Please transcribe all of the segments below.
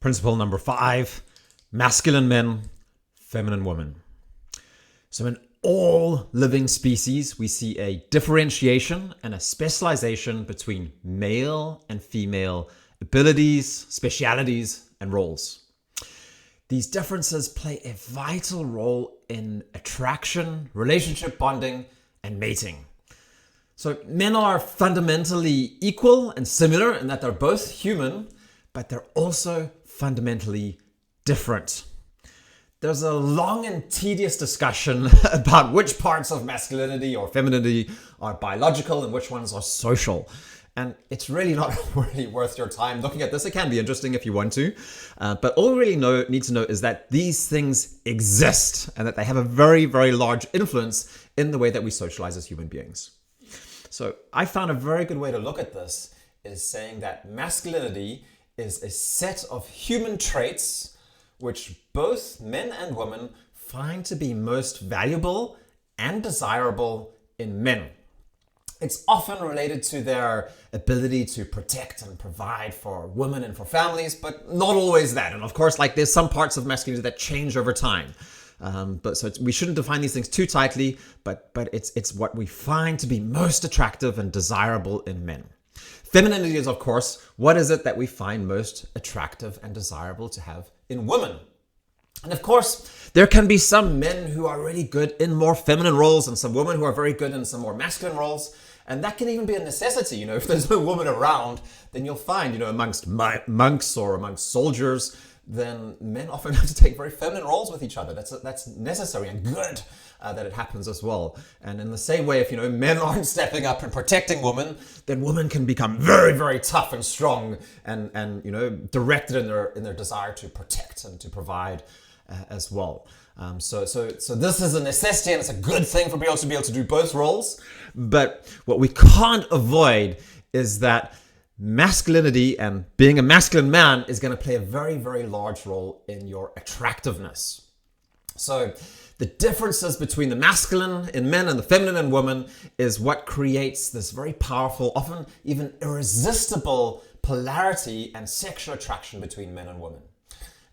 Principle number 5, masculine men, feminine women. So in all living species, we see a differentiation and a specialization between male and female abilities, specialities, and roles. These differences play a vital role in attraction, relationship bonding, and mating. So men are fundamentally equal and similar in that they're both human, but they're also fundamentally different. There's a long and tedious discussion about which parts of masculinity or femininity are biological and which ones are social. And it's really not really worth your time looking at this. It can be interesting if you want to. But all we really need to know is that these things exist and that they have a very, very large influence in the way that we socialize as human beings. So I found a very good way to look at this is saying that masculinity is a set of human traits which both men and women find to be most valuable and desirable in men. It's often related to their ability to protect and provide for women and for families, but not always that. And of course, there's some parts of masculinity that change over time. We shouldn't define these things too tightly, but it's what we find to be most attractive and desirable in men. Femininity is, of course, what is it that we find most attractive and desirable to have in women? And of course, there can be some men who are really good in more feminine roles and some women who are very good in some more masculine roles. And that can even be a necessity. If there's no woman around, then you'll find, amongst monks or amongst soldiers, then men often have to take very feminine roles with each other. That's necessary and good that it happens as well. And in the same way, if men aren't stepping up and protecting women, then women can become very, very tough and strong and directed in their desire to protect and to provide as well. So this is a necessity and it's a good thing for people to be able to do both roles. But what we can't avoid is that masculinity and being a masculine man is going to play a very, very large role in your attractiveness. So the differences between the masculine in men and the feminine in women is what creates this very powerful, often even irresistible polarity and sexual attraction between men and women.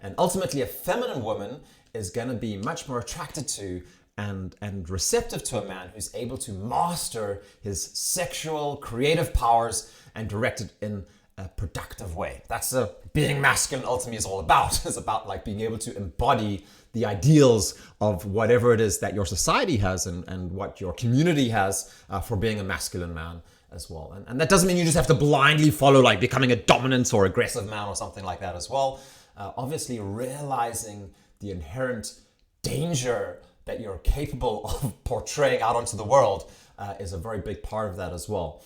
And ultimately, a feminine woman is going to be much more attracted to and receptive to a man who's able to master his sexual, creative powers and direct it in a productive way. That's being masculine ultimately is all about. It's about being able to embody the ideals of whatever it is that your society has and what your community has for being a masculine man as well. And that doesn't mean you just have to blindly follow becoming a dominant or aggressive man or something like that as well. Obviously realizing the inherent danger that you're capable of portraying out onto the world is a very big part of that as well.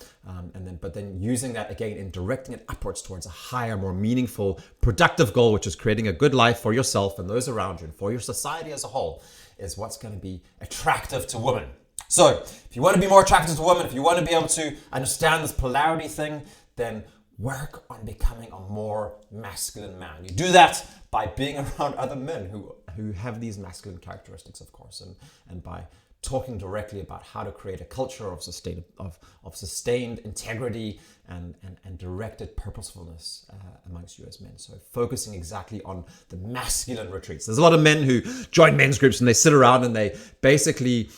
But then using that again and directing it upwards towards a higher, more meaningful, productive goal, which is creating a good life for yourself and those around you and for your society as a whole, is what's going to be attractive to women. So if you want to be more attractive to women, if you want to be able to understand this polarity thing, then work on becoming a more masculine man. You do that by being around other men who have these masculine characteristics, of course, and by talking directly about how to create a culture of sustained integrity and directed purposefulness amongst you as men. So focusing exactly on the masculine retreats. There's a lot of men who join men's groups and they sit around and they basically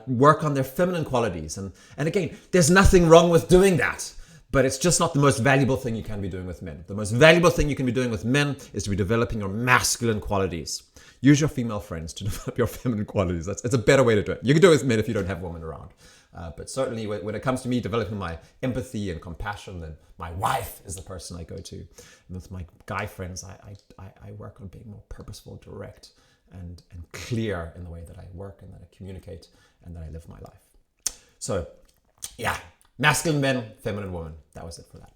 work on their feminine qualities. And again, there's nothing wrong with doing that. But it's just not the most valuable thing you can be doing with men. The most valuable thing you can be doing with men is to be developing your masculine qualities. Use your female friends to develop your feminine qualities. It's a better way to do it. You can do it with men if you don't have women around. But certainly when it comes to me developing my empathy and compassion, then my wife is the person I go to. And with my guy friends, I work on being more purposeful, direct, and clear in the way that I work and that I communicate and that I live my life. So, yeah. Masculine men, feminine women. That was it for that.